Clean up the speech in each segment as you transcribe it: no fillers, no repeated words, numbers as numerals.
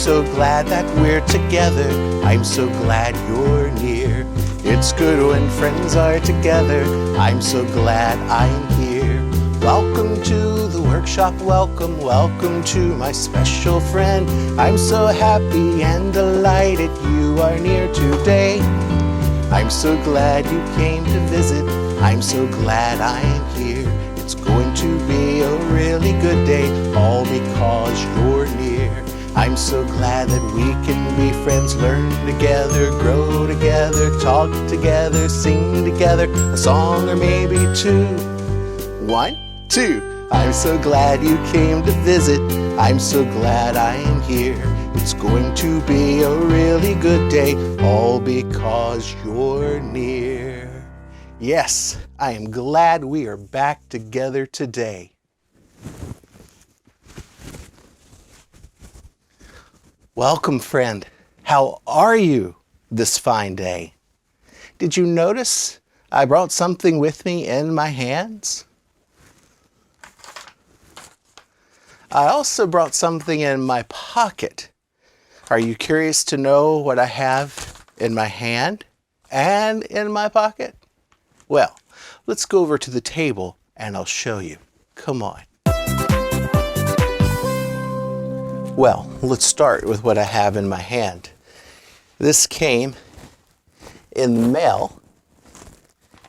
so glad that we're together. I'm so glad you're near. It's good when friends are together. I'm so glad I'm here. Welcome to the workshop, welcome, welcome to my special friend. I'm so happy and delighted you are near today. I'm so glad you came to visit. I'm so glad I am here. It's going to be a really good day, all because you're near. I'm so glad that we can be friends, learn together, grow together, talk together, sing together, a song or maybe two. 1, 2. I'm so glad you came to visit. I'm so glad I am here. It's going to be a really good day, all because you're near. Yes, I am glad we are back together today. Welcome, friend. How are you this fine day? Did you notice I brought something with me in my hands? I also brought something in my pocket. Are you curious to know what I have in my hand and in my pocket? Well, let's go over to the table and I'll show you. Come on. Well, let's start with what I have in my hand. This came in the mail,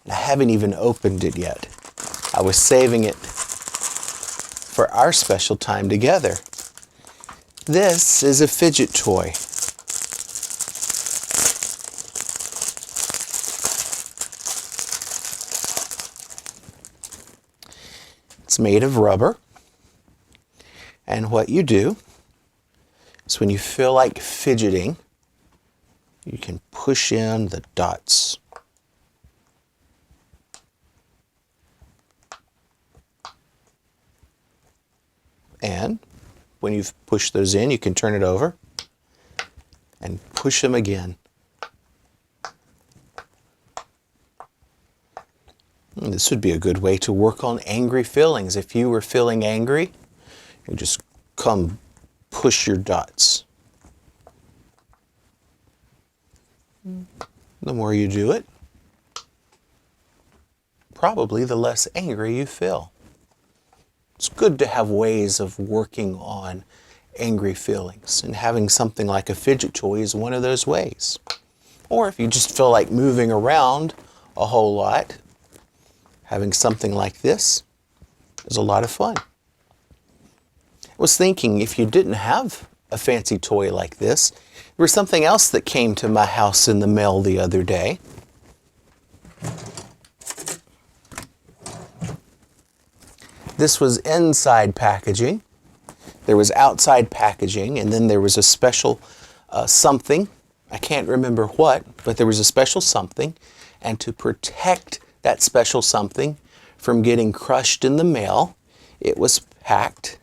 and I haven't even opened it yet. I was saving it for our special time together. This is a fidget toy. It's made of rubber, and what you do is when you feel like fidgeting, you can push in the dots. And when you've pushed those in, you can turn it over and push them again. And this would be a good way to work on angry feelings. If you were feeling angry, you just come push your dots. The more you do it, probably the less angry you feel. It's good to have ways of working on angry feelings, and having something like a fidget toy is one of those ways. Or if you just feel like moving around a whole lot, having something like this is a lot of fun. I was thinking, if you didn't have a fancy toy like this, there was something else that came to my house in the mail the other day. This was inside packaging. There was outside packaging, and then there was a special something. I can't remember what, but there was a special something. And to protect that special something from getting crushed in the mail, it was packed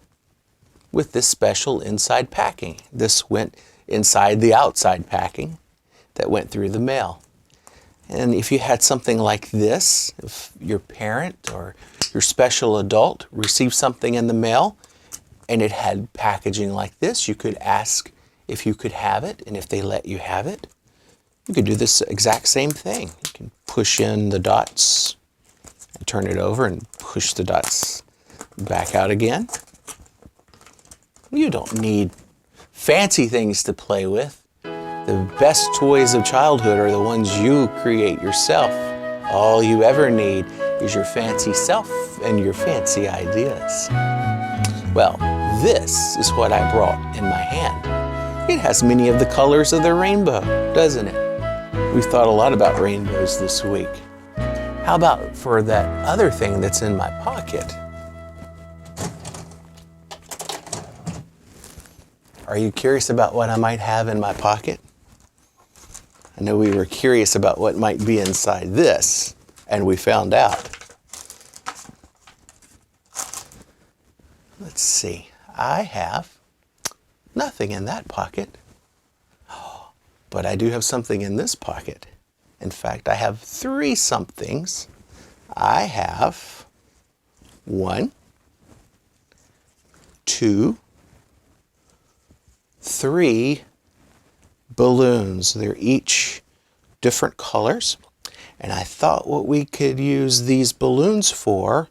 with this special inside packing. This went inside the outside packing that went through the mail. And if you had something like this, if your parent or your special adult received something in the mail and it had packaging like this, you could ask if you could have it, and if they let you have it, you could do this exact same thing. You can push in the dots and turn it over and push the dots back out again. You don't need fancy things to play with. The best toys of childhood are the ones you create yourself. All you ever need is your fancy self and your fancy ideas. Well, this is what I brought in my hand. It has many of the colors of the rainbow, doesn't it? We've thought a lot about rainbows this week. How about for that other thing that's in my pocket? Are you curious about what I might have in my pocket? I know we were curious about what might be inside this, and we found out. Let's see. I have nothing in that pocket, but I do have something in this pocket. In fact, I have 3 somethings. I have 1, 2, 3 balloons. They're each different colors. And I thought what we could use these balloons for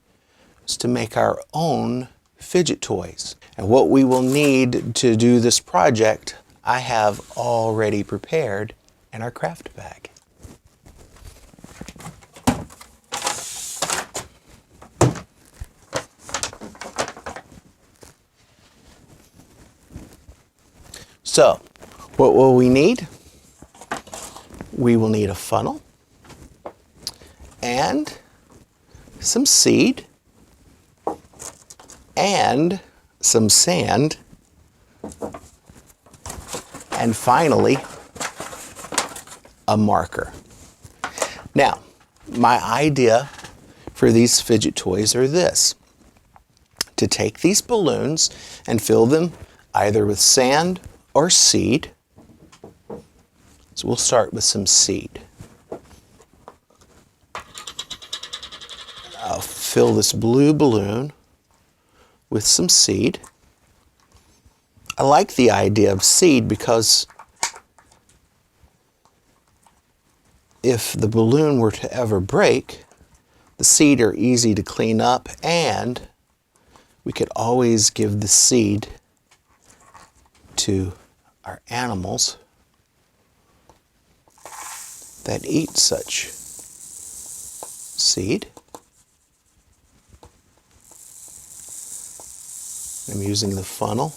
is to make our own fidget toys. And what we will need to do this project, I have already prepared in our craft bag. So, what will we need? We will need a funnel and some seed and some sand, and finally a marker. Now, my idea for these fidget toys are this: to take these balloons and fill them either with sand or seed. So we'll start with some seed. I'll fill this blue balloon with some seed. I like the idea of seed because if the balloon were to ever break, the seed are easy to clean up, and we could always give the seed to our animals that eat such seed. I'm using the funnel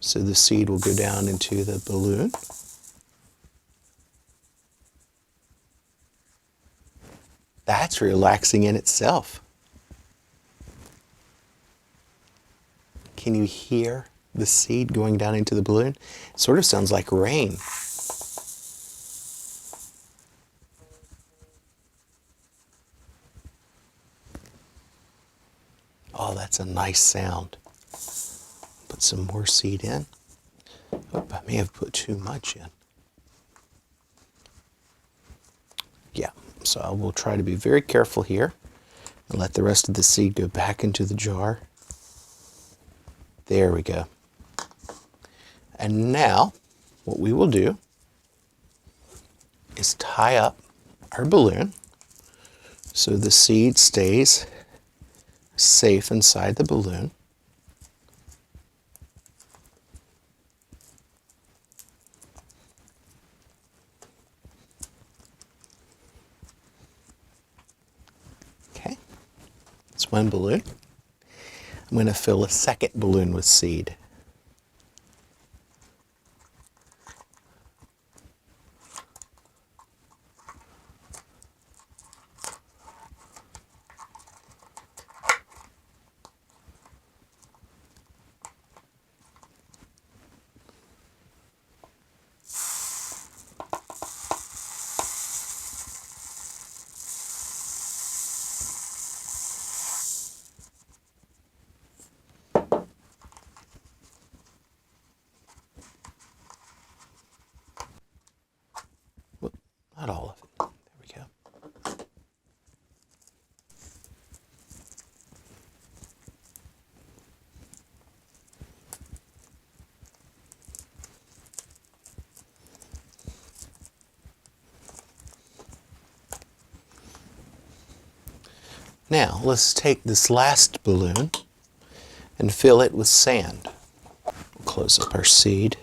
so the seed will go down into the balloon. That's relaxing in itself. Can you hear the seed going down into the balloon? It sort of sounds like rain. Oh, that's a nice sound. Put some more seed in. Oh, I may have put too much in. Yeah, so I will try to be very careful here and let the rest of the seed go back into the jar. There we go. And now what we will do is tie up our balloon so the seed stays safe inside the balloon. Okay, that's one balloon. I'm going to fill a second balloon with seed. Not all of it. There we go. Now, let's take this last balloon and fill it with sand. We'll close up our seed.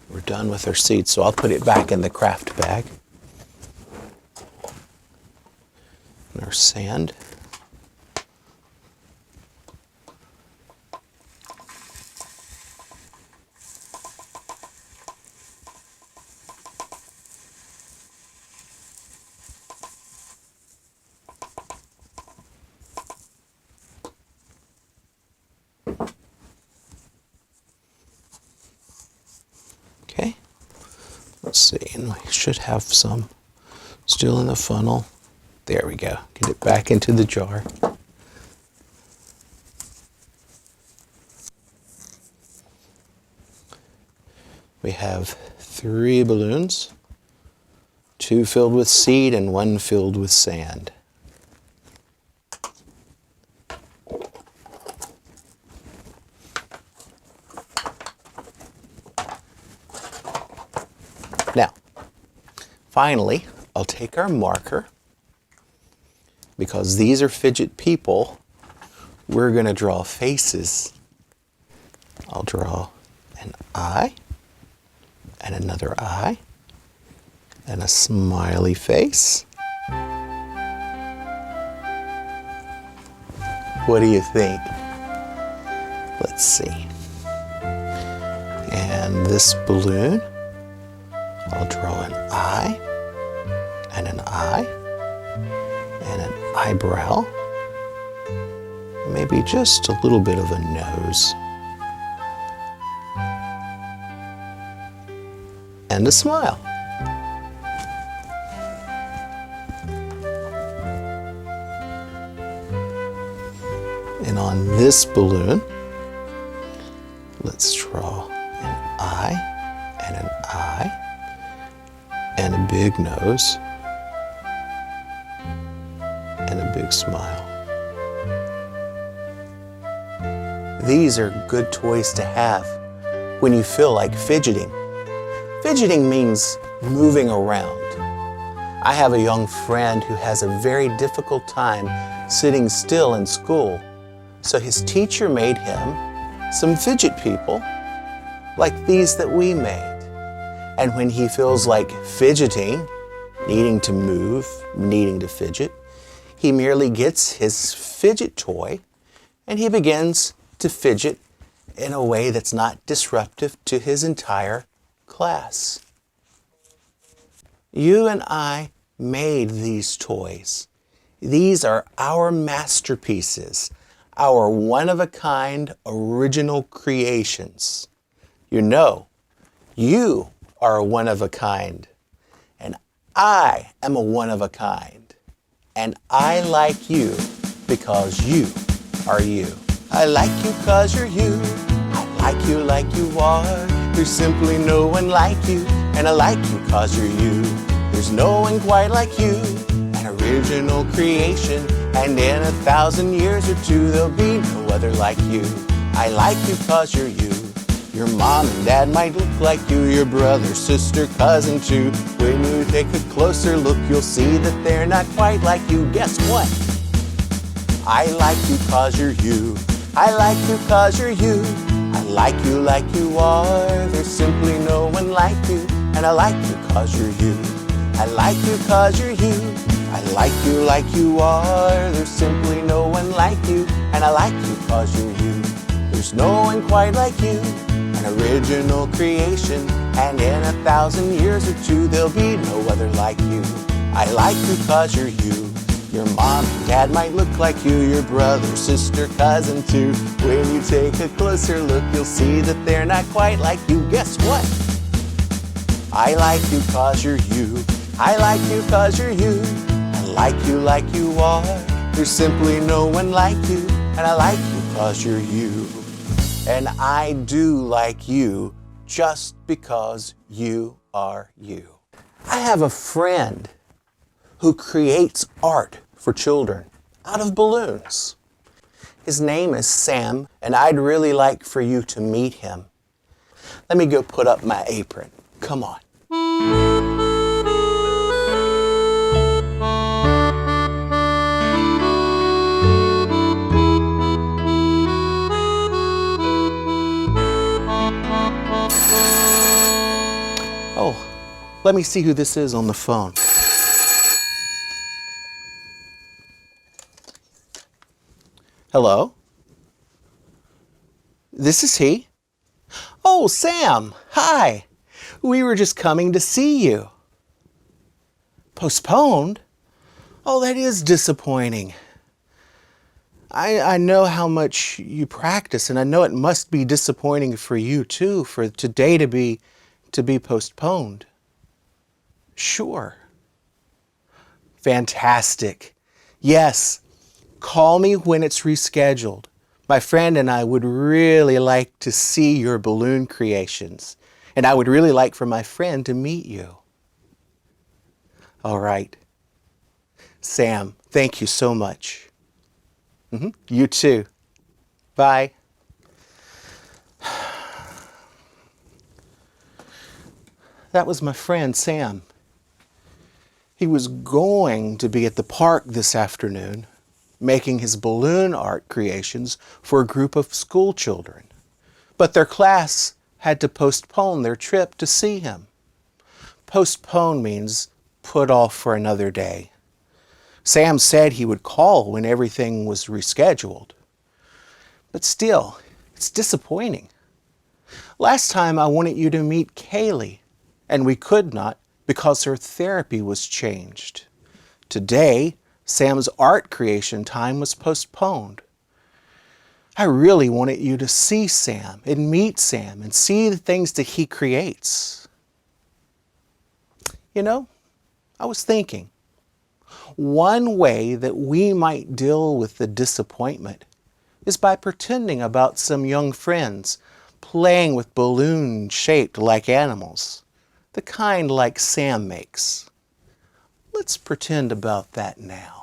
We're done with our seed, so I'll put it back in the craft bag. And our sand. Okay, let's see, and we should have some still in the funnel. There we go. Get it back into the jar. We have 3 balloons, 2 filled with seed and 1 filled with sand. Finally, I'll take our marker. Because these are fidget people, we're going to draw faces. I'll draw an eye, and another eye, and a smiley face. What do you think? Let's see. And this balloon, I'll draw an eye, and an eye, and an eyebrow, maybe just a little bit of a nose, and a smile. And on this balloon, let's draw an eye and an eye and a big nose and a big smile. These are good toys to have when you feel like fidgeting. Fidgeting means moving around. I have a young friend who has a very difficult time sitting still in school, so his teacher made him some fidget people like these that we made. And when he feels like fidgeting, needing to move, needing to fidget, he merely gets his fidget toy and he begins to fidget in a way that's not disruptive to his entire class. You and I made these toys. These are our masterpieces, our one-of-a-kind original creations. You know, you are a one-of-a-kind, and I am a one-of-a-kind. And I like you because you are you. I like you because you're you. I like you are. There's simply no one like you. And I like you because you're you. There's no one quite like you. An original creation. And in 1,000 years or two, there'll be no other like you. I like you because you're you. Your mom and dad might look like you, your brother, sister, cousin too. When you take a closer look, you'll see that they're not quite like you. Guess what? I like you cause you're you. I like you cause you're you. I like you are. There's simply no one like you. And I like you cause you're you. I like you cause you're you. I like you are. There's simply no one like you. And I like you cause you're you. There's no one quite like you. An original creation, and in 1,000 years or two, there'll be no other like you. I like you cause you're you. Your mom and dad might look like you, your brother, sister, cousin too. When you take a closer look, you'll see that they're not quite like you. Guess what? I like you cause you're you. I like you cause you're you. I like you are. There's simply no one like you, and I like you cause you're you. And I do like you just because you are you. I have a friend who creates art for children out of balloons. His name is Sam, and I'd really like for you to meet him. Let me go put up my apron. Come on. Oh, let me see who this is on the phone. Hello? This is he? Oh, Sam, hi. We were just coming to see you. Postponed? Oh, that is disappointing. I know how much you practice, and I know it must be disappointing for you too, for today to be postponed. Sure. Fantastic. Yes, call me when it's rescheduled. My friend and I would really like to see your balloon creations, and I would really like for my friend to meet you. All right. Sam, thank you so much. You too. Bye. That was my friend, Sam. He was going to be at the park this afternoon making his balloon art creations for a group of school children, but their class had to postpone their trip to see him. Postpone means put off for another day. Sam said he would call when everything was rescheduled. But still, it's disappointing. Last time I wanted you to meet Kaylee, and we could not because her therapy was changed. Today, Sam's art creation time was postponed. I really wanted you to see Sam and meet Sam and see the things that he creates. You know, I was thinking, one way that we might deal with the disappointment is by pretending about some young friends playing with balloons shaped like animals, the kind like Sam makes. Let's pretend about that now.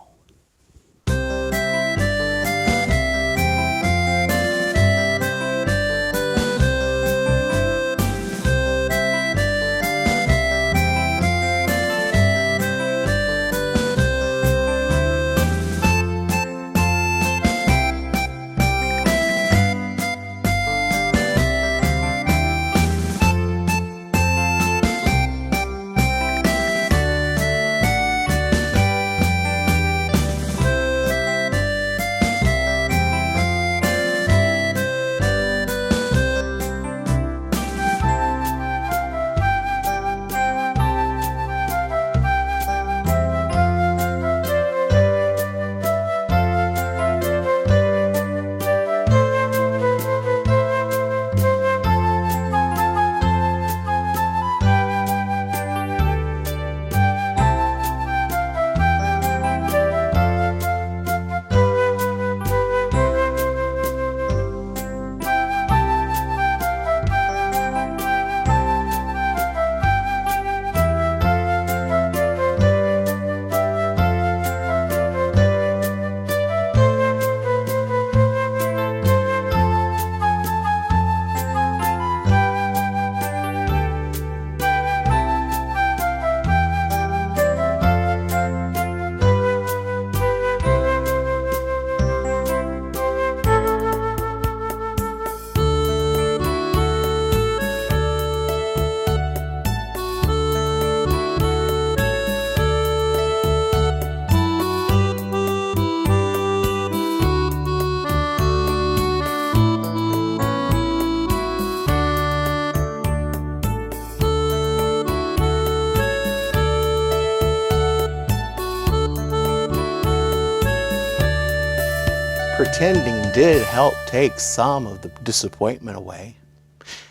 Pretending did help take some of the disappointment away.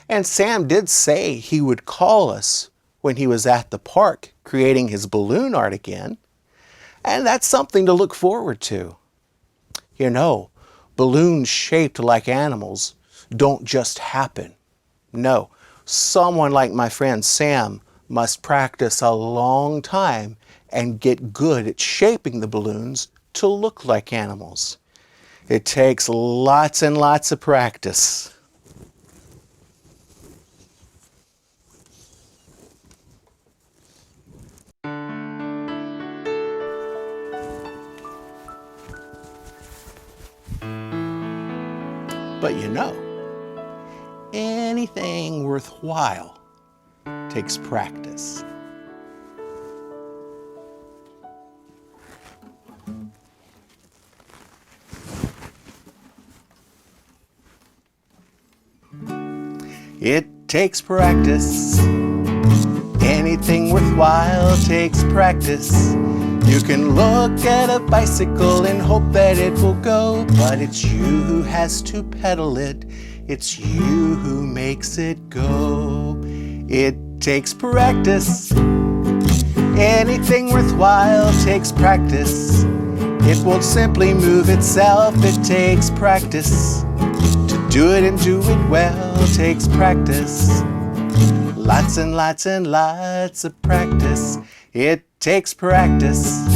And Sam did say he would call us when he was at the park creating his balloon art again. And that's something to look forward to. You know, balloons shaped like animals don't just happen. No, someone like my friend Sam must practice a long time and get good at shaping the balloons to look like animals. It takes lots and lots of practice. But you know, anything worthwhile takes practice. It takes practice. Anything worthwhile takes practice. You can look at a bicycle and hope that it will go, but it's you who has to pedal it. It's you who makes it go. It takes practice. Anything worthwhile takes practice. It won't simply move itself, it takes practice. To do it and do it well takes practice. Lots and lots and lots of practice. It takes practice.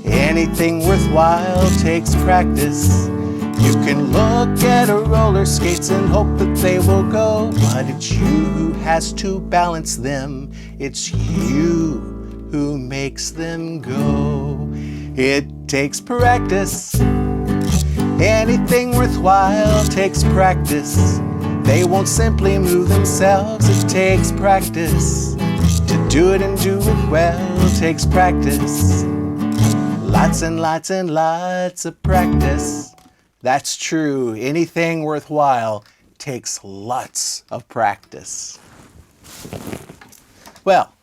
Anything worthwhile takes practice. You can look at a roller skates and hope that they will go, but it's you who has to balance them. It's you who makes them go. It takes practice. Anything worthwhile takes practice. They won't simply move themselves, it takes practice. To do it and do it well takes practice. Lots and lots and lots of practice. That's true. Anything worthwhile takes lots of practice. Well,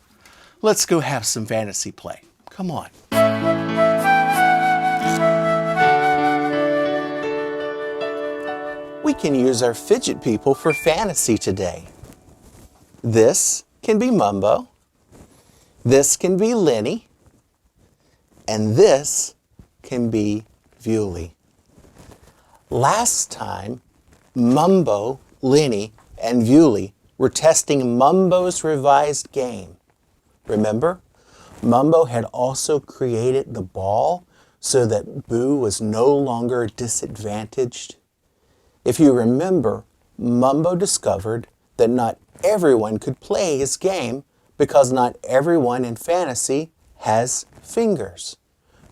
let's go have some fantasy play. Come on. We can use our fidget people for fantasy today. This can be Mumbo. This can be Lenny. And this can be Bewley. Last time, Mumbo, Lenny, and Bewley were testing Mumbo's revised game. Remember? Mumbo had also created the ball so that Boo was no longer disadvantaged. If you remember, Mumbo discovered that not everyone could play his game because not everyone in fantasy has fingers.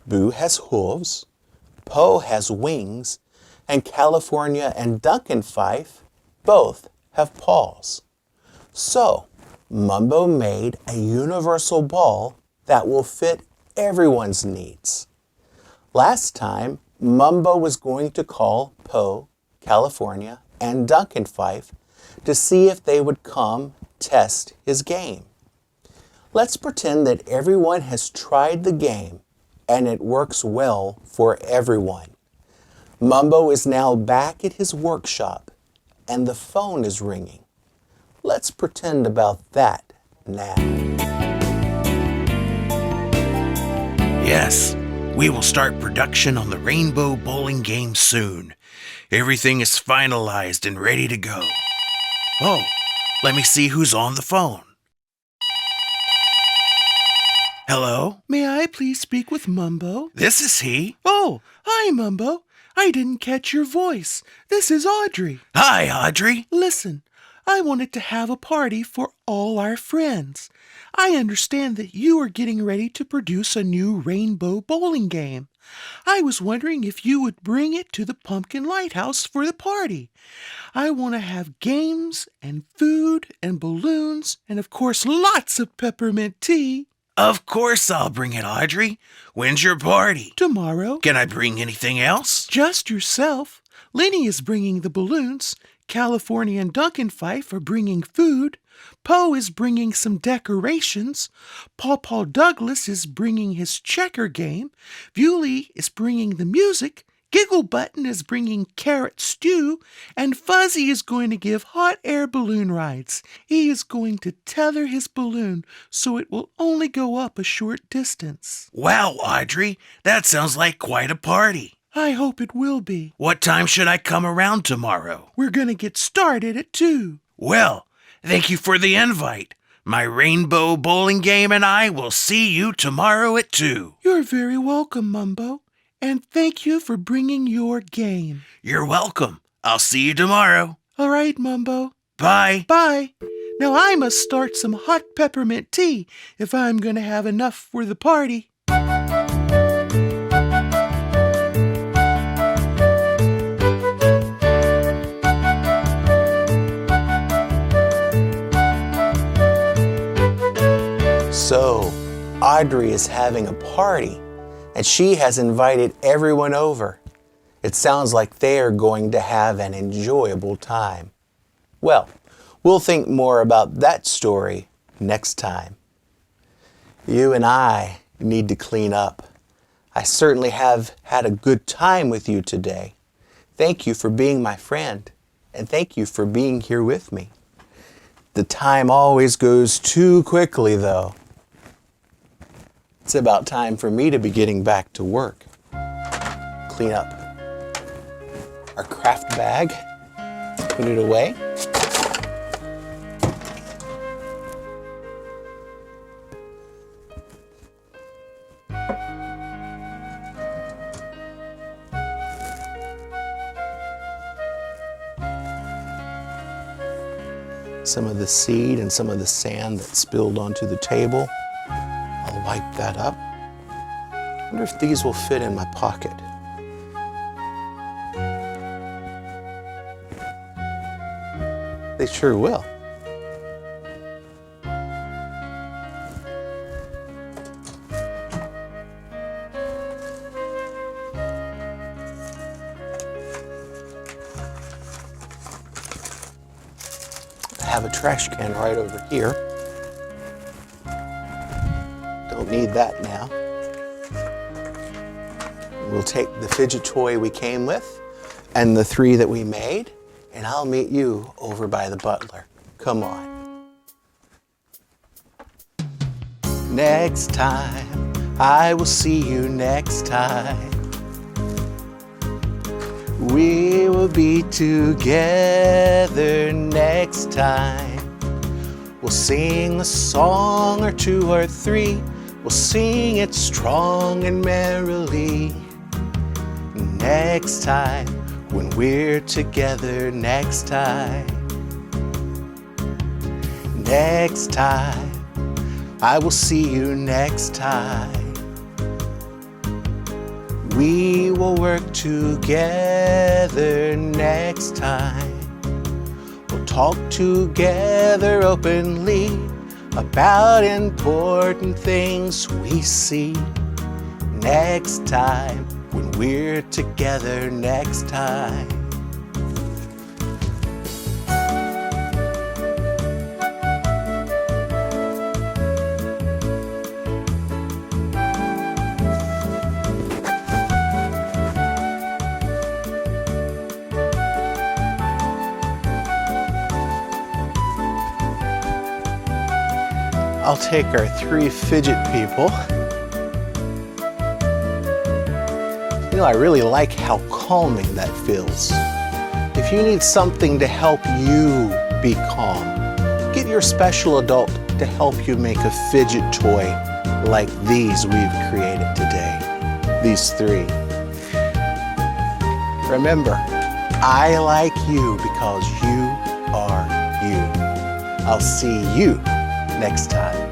Boo has hooves, Po has wings, and California and Duncan Fife both have paws. So, Mumbo made a universal ball that will fit everyone's needs. Last time, Mumbo was going to call Po, California, and Duncan Fife to see if they would come test his game. Let's pretend that everyone has tried the game and it works well for everyone. Mumbo is now back at his workshop and the phone is ringing. Let's pretend about that now. Yes, we will start production on the Rainbow Bowling game soon. Everything is finalized and ready to go. Oh, let me see who's on the phone. Hello? May I please speak with Mumbo? This is he. Oh, hi, Mumbo. I didn't catch your voice. This is Audrey. Hi, Audrey. Listen, I wanted to have a party for all our friends. I understand that you are getting ready to produce a new Rainbow Bowling game. I was wondering if you would bring it to the Pumpkin Lighthouse for the party. I want to have games and food and balloons and, of course, lots of peppermint tea. Of course I'll bring it, Audrey. When's your party? Tomorrow. Can I bring anything else? Just yourself. Lenny is bringing the balloons. California and Duncan Fife are bringing food. Po is bringing some decorations. Paw Douglas is bringing his checker game. Bewley is bringing the music. Giggle Button is bringing carrot stew, and Fuzzy is going to give hot air balloon rides. He is going to tether his balloon so it will only go up a short distance. Wow, Audrey, that sounds like quite a party. I hope it will be. What time should I come around tomorrow? We're going to get started at 2. Well, thank you for the invite. My Rainbow Bowling game and I will see you tomorrow at 2. You're very welcome, Mumbo. And thank you for bringing your game. You're welcome. I'll see you tomorrow. All right, Mumbo. Bye. Bye. Now I must start some hot peppermint tea if I'm going to have enough for the party. So, Audrey is having a party. And she has invited everyone over. It sounds like they are going to have an enjoyable time. Well, we'll think more about that story next time. You and I need to clean up. I certainly have had a good time with you today. Thank you for being my friend, and thank you for being here with me. The time always goes too quickly, though. It's about time for me to be getting back to work. Clean up our craft bag, put it away. Some of the seed and some of the sand that spilled onto the table, I'll I'll wipe that up. I wonder if these will fit in my pocket. They sure will. I have a trash can right over here. Don't need that now. We'll take the fidget toy we came with and the 3 that we made, and I'll meet you over by the butler. Come on. Next time, I will see you next time. We will be together next time. We'll sing a song or 2 or 3. We'll sing it strong and merrily. Next time, when we're together next time. Next time, I will see you next time. We will work together next time. We'll talk together openly about important things we see. Next time, when we're together next time. I'll take our 3 fidget people. You know, I really like how calming that feels. If you need something to help you be calm, get your special adult to help you make a fidget toy like these we've created today. These 3. Remember, I like you because you are you. I'll see you next time.